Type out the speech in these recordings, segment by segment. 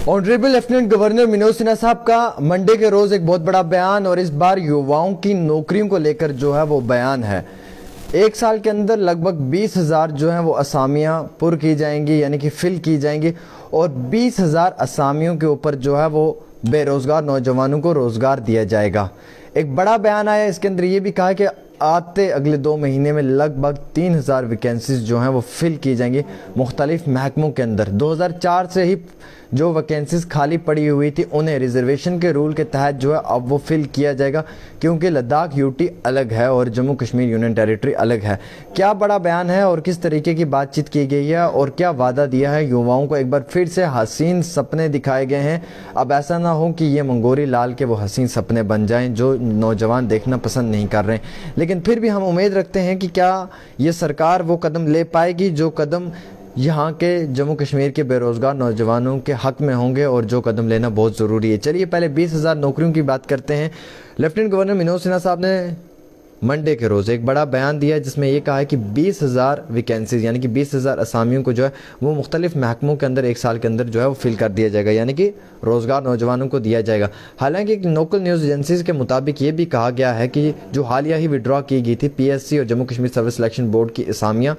Honourable lieutenant governor Manoj Sinha साहब का Monday के रोज एक बहुत बड़ा बयान, और इस बार युवाओं की नौकरियों को लेकर जो है वो बयान है। एक साल के अंदर लगभग 20,000 जो है वो असामियां पुर की जाएंगी, यानी कि फिल की जाएंगी, और 20,000 असामियों के ऊपर जो है वो बेरोजगार नौजवानों को रोजगार दिया जाएगा। एक बड़ा बयान आया, इसके अंदर ये भी कहा कि आते अगले 2 महीने में लगभग 3,000 वैकेंसीज जो हैं वो फिल की जाएंगी मुख्तलिफ महकमों के अंदर। 2004 से ही जो वैकेंसीज खाली पड़ी हुई थी उन्हें रिजर्वेशन के रूल के तहत जो है अब वो फिल किया जाएगा, क्योंकि लद्दाख यूटी अलग है और जम्मू कश्मीर यूनियन टेरिटरी अलग है। क्या बड़ा बयान है और किस तरीके की बातचीत की गई है और क्या वादा दिया है युवाओं को, एक बार फिर से हसीन सपने दिखाए गए हैं। अब ऐसा ना हो कि ये मंगोरी लाल के वो हसीन सपने बन जाएं जो नौजवान देखना पसंद नहीं कर रहे, लेकिन फिर भी हम उम्मीद रखते हैं कि क्या ये सरकार वो कदम ले पाएगी जो कदम यहाँ के जम्मू कश्मीर के बेरोजगार नौजवानों के हक में होंगे, और जो कदम लेना बहुत ज़रूरी है। चलिए पहले 20,000 नौकरियों की बात करते हैं। लेफ्टिनेंट गवर्नर मनोज सिन्हा साहब ने मंडे के रोज़ एक बड़ा बयान दिया है जिसमें यह कहा है कि 20,000 वैकेंसीज यानी कि 20,000 असामियों को जो है वो मुख्तलिफ महकमों के अंदर एक साल के अंदर जो है वो फिल कर दिया जाएगा, यानी कि रोज़गार नौजवानों को दिया जाएगा। हालांकि लोकल न्यूज़ एजेंसीज के मुताबिक ये भी कहा गया है कि जो हालिया ही विड्रॉ की गई थी PSC और Jammu Kashmir service selection board की असामियाँ,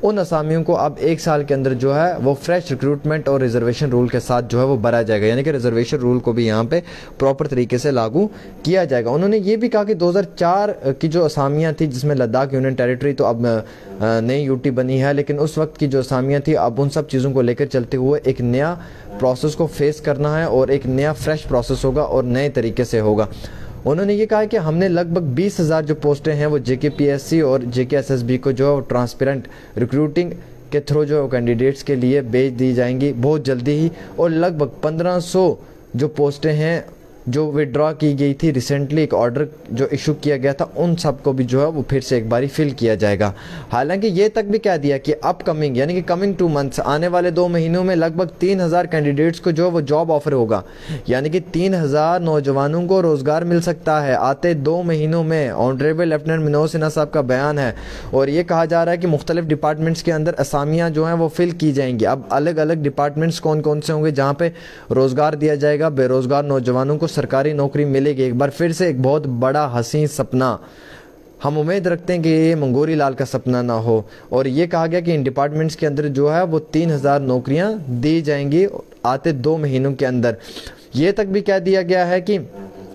उन असामियों को अब एक साल के अंदर जो है वो फ्रेश रिक्रूटमेंट और रिजर्वेशन रूल के साथ जो है वो भरा जाएगा, यानी कि रिजर्वेशन रूल को भी यहाँ पे प्रॉपर तरीके से लागू किया जाएगा। उन्होंने ये भी कहा कि 2004 की जो असामियाँ थी जिसमें लद्दाख यूनियन टेरिटरी तो अब नई यूटी बनी है, लेकिन उस वक्त की जो असामियाँ थी अब उन सब चीज़ों को लेकर चलते हुए एक नया प्रोसेस को फेस करना है और एक नया फ्रेश प्रोसेस होगा और नए तरीके से होगा। उन्होंने ये कहा कि हमने लगभग 20,000 जो पोस्टें हैं वो JKPSC और JKSSB को जो ट्रांसपेरेंट रिक्रूटिंग के थ्रू जो कैंडिडेट्स के लिए भेज दी जाएंगी बहुत जल्दी ही, और लगभग 1,500 जो पोस्टें हैं जो विड्रॉ की गई थी रिसेंटली, एक ऑर्डर जो इशू किया गया था, उन सब को भी जो है वो फिर से एक बारी फिल किया जाएगा। हालांकि ये तक भी कह दिया कि अपकमिंग यानी कि कमिंग 2 मंथ्स आने वाले 2 महीनों में लगभग 3,000 कैंडिडेट्स को जो वो जॉब ऑफर होगा, यानी कि 3,000 नौजवानों को रोजगार मिल सकता है आते 2 महीनों में। ऑनरेबल लेफ्टिनेंट मनोज सिन्हा साहब का बयान है और ये कहा जा रहा है कि मुख्तलिफ डिपार्टमेंट्स के अंदर असामियाँ जो हैं वो फिल की जाएंगी। अब अलग अलग डिपार्टमेंट्स कौन कौन से होंगे जहाँ पे रोजगार दिया जाएगा, बेरोजगार नौजवानों को सरकारी नौकरी मिलेगी। एक बार फिर से एक बहुत बड़ा हसीन सपना, हम उम्मीद रखते हैं कि ये मंगोरी लाल का सपना ना हो। और ये कहा गया कि इन डिपार्टमेंट्स के अंदर जो है वो 3,000 नौकरियां दी जाएंगी आते 2 महीनों के अंदर। ये तक भी कह दिया गया है कि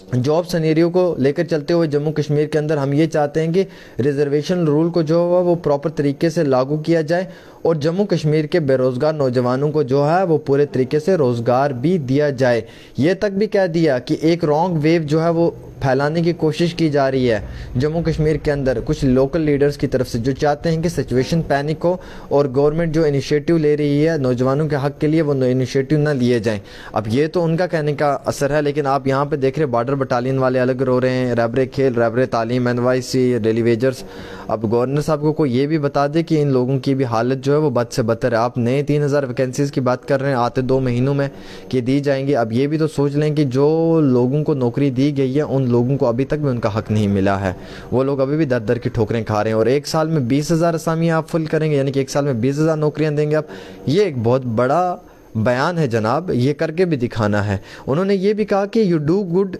जॉब सिनेरियो को लेकर चलते हुए जम्मू कश्मीर के अंदर हम ये चाहते हैं कि रिजर्वेशन रूल को जो है वो प्रॉपर तरीके से लागू किया जाए और जम्मू कश्मीर के बेरोज़गार नौजवानों को जो है वो पूरे तरीके से रोज़गार भी दिया जाए। ये तक भी कह दिया कि एक रॉन्ग वेव जो है वो फैलाने की कोशिश की जा रही है जम्मू कश्मीर के अंदर कुछ लोकल लीडर्स की तरफ से, जो चाहते हैं कि सिचुएशन पैनिक हो और गवर्नमेंट जो इनिशिएटिव ले रही है नौजवानों के हक के लिए वो इनिशिएटिव ना लिए जाएं। अब ये तो उनका कहने का असर है, लेकिन आप यहाँ पे देख रहे बॉर्डर बटालियन वाले अलग रो रहे हैं, रैबरे खेल, रैबरे तालीम, NYC, डेली वेजर्स। अब गवर्नर साहब को ये भी बता दे कि इन लोगों की भी हालत जो है वो बद से बदतर है। आप नए 3,000 वैकेंसीज की बात कर रहे हैं आते 2 महीनों में कि दी जाएंगी। अब ये भी तो सोच लें कि जो लोगों को नौकरी दी गई है उन लोगों को अभी तक भी उनका हक नहीं मिला है, वो लोग अभी भी दर दर की ठोकरें खा रहे हैं। और एक साल में 20,000 असामियाँ आप फुल करेंगे, यानी कि एक साल में 20,000 नौकरियाँ देंगे आप। ये एक बहुत बड़ा बयान है जनाब, ये करके भी दिखाना है। उन्होंने ये भी कहा कि you do good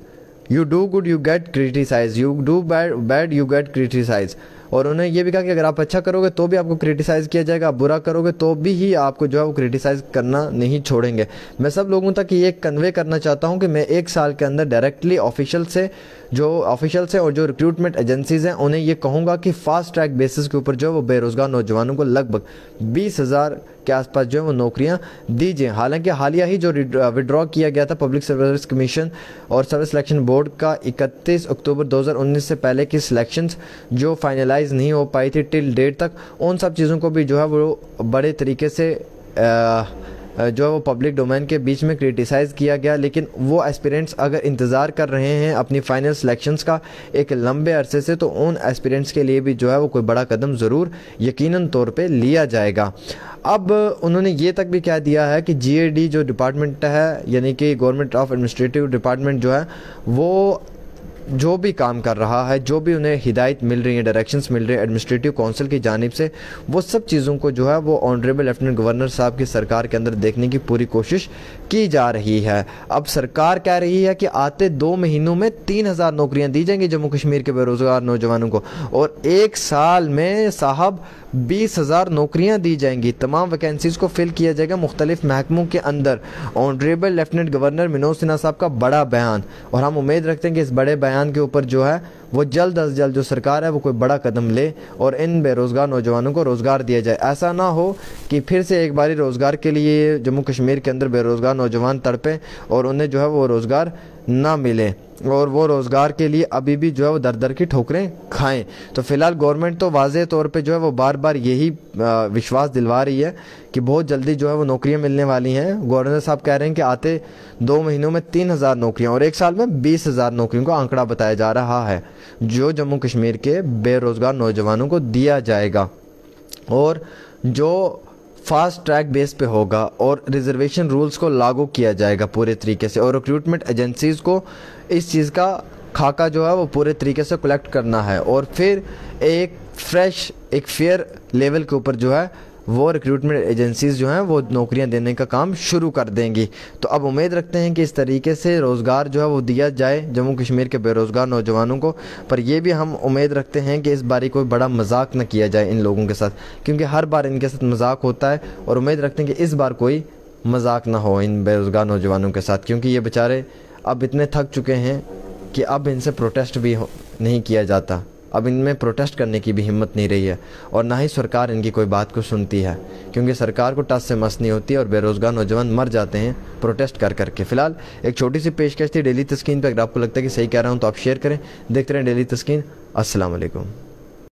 you get criticize, you do bad you get criticize. और उन्होंने ये भी कहा कि अगर आप अच्छा करोगे तो भी आपको क्रिटिसाइज़ किया जाएगा, आप बुरा करोगे तो भी ही आपको जो है वो क्रिटिसाइज़ करना नहीं छोड़ेंगे। मैं सब लोगों तक ये कन्वे करना चाहता हूँ कि मैं एक साल के अंदर डायरेक्टली ऑफिशियल से और जो रिक्रूटमेंट एजेंसीज़ हैं उन्हें ये कहूँगा कि फास्ट ट्रैक बेसिस के ऊपर जो है वो बेरोज़गार नौजवानों को लगभग 20,000 के आसपास जो है वो नौकरियां दीजिए। हालांकि हालिया ही जो विड्रॉ किया गया था पब्लिक सर्विस कमीशन और सर्विस सिलेक्शन बोर्ड का 31 अक्टूबर 2019 से पहले की सिलेक्शंस जो फाइनलाइज नहीं हो पाई थी टिल डेट तक, उन सब चीज़ों को भी जो है वो बड़े तरीके से जो है वो पब्लिक डोमेन के बीच में क्रिटिसाइज़ किया गया। लेकिन वो एस्पिरेंट्स अगर इंतज़ार कर रहे हैं अपनी फ़ाइनल सिलेक्शंस का एक लंबे अरसे से, तो उन एस्पिरेंट्स के लिए भी जो है वो कोई बड़ा कदम ज़रूर यकीनन तौर पे लिया जाएगा। अब उन्होंने ये तक भी कह दिया है कि GAD जो डिपार्टमेंट है, यानी कि गवर्नमेंट ऑफ एडमिनिस्ट्रेटिव डिपार्टमेंट जो है वो जो भी काम कर रहा है, जो भी उन्हें हिदायत मिल रही है, डायरेक्शंस मिल रही है एडमिनिस्ट्रेटिव काउंसिल की जानिब से, वो सब चीज़ों को जो है वो ऑनरेबल लेफ्टिनेंट गवर्नर साहब की सरकार के अंदर देखने की पूरी कोशिश की जा रही है। अब सरकार कह रही है कि आते 2 महीनों में 3000 नौकरियां दी जाएंगी जम्मू कश्मीर के बेरोज़गार नौजवानों को, और 1 साल में साहब 20,000 नौकरियां दी जाएंगी। तमाम वैकेंसीज़ को फिल किया जाएगा मुख्तलिफ महकमों के अंदर। Honourable lieutenant governor Manoj Sinha साहब का बड़ा बयान, और हम उम्मीद रखते हैं कि इस बड़े बयान के ऊपर जो है वो जल्द अज जल्द जो सरकार है वो कोई बड़ा कदम ले और इन बेरोज़गार नौजवानों को रोज़गार दिया जाए। ऐसा ना हो कि फिर से एक बारी रोज़गार के लिए जम्मू कश्मीर के अंदर बेरोज़गार नौजवान तड़पें और उन्हें जो है वो रोज़गार ना मिले, और वो रोज़गार के लिए अभी भी जो है वो दर दर की ठोकरें खाएं। तो फ़िलहाल गवर्नमेंट तो वाज़ेह तौर पे जो है वो बार बार यही विश्वास दिलवा रही है कि बहुत जल्दी जो है वो नौकरियां मिलने वाली हैं। गवर्नर साहब कह रहे हैं कि आते 2 महीनों में 3000 नौकरियां और 1 साल में 20,000 नौकरियों का आंकड़ा बताया जा रहा है जो जम्मू कश्मीर के बेरोज़गार नौजवानों को दिया जाएगा, और जो फास्ट ट्रैक बेस पे होगा और रिजर्वेशन रूल्स को लागू किया जाएगा पूरे तरीके से, और रिक्रूटमेंट एजेंसीज़ को इस चीज़ का खाका जो है वो पूरे तरीके से कलेक्ट करना है, और फिर एक फ्रेश एक फेयर लेवल के ऊपर जो है वो रिक्रूटमेंट एजेंसीज़ जो हैं वो नौकरियां देने का काम शुरू कर देंगी। तो अब उम्मीद रखते हैं कि इस तरीके से रोज़गार जो है वो दिया जाए जम्मू कश्मीर के बेरोज़गार नौजवानों को। पर यह भी हम उम्मीद रखते हैं कि इस बारी कोई बड़ा मजाक न किया जाए इन लोगों के साथ, क्योंकि हर बार इनके साथ मजाक होता है, और उम्मीद रखते हैं कि इस बार कोई मजाक ना हो इन बेरोज़गार नौजवानों के साथ, क्योंकि ये बेचारे अब इतने थक चुके हैं कि अब इनसे प्रोटेस्ट भी नहीं किया जाता। अब इनमें प्रोटेस्ट करने की भी हिम्मत नहीं रही है, और ना ही सरकार इनकी कोई बात को सुनती है, क्योंकि सरकार को टस से मस नहीं होती है और बेरोज़गार नौजवान मर जाते हैं प्रोटेस्ट कर करके। फ़िलहाल एक छोटी सी पेशकश थी डेली तस्कीन पर, अगर आपको लगता है कि सही कह रहा हूँ तो आप शेयर करें। देखते रहें डेली तस्कीन। अस्सलाम वालेकुम।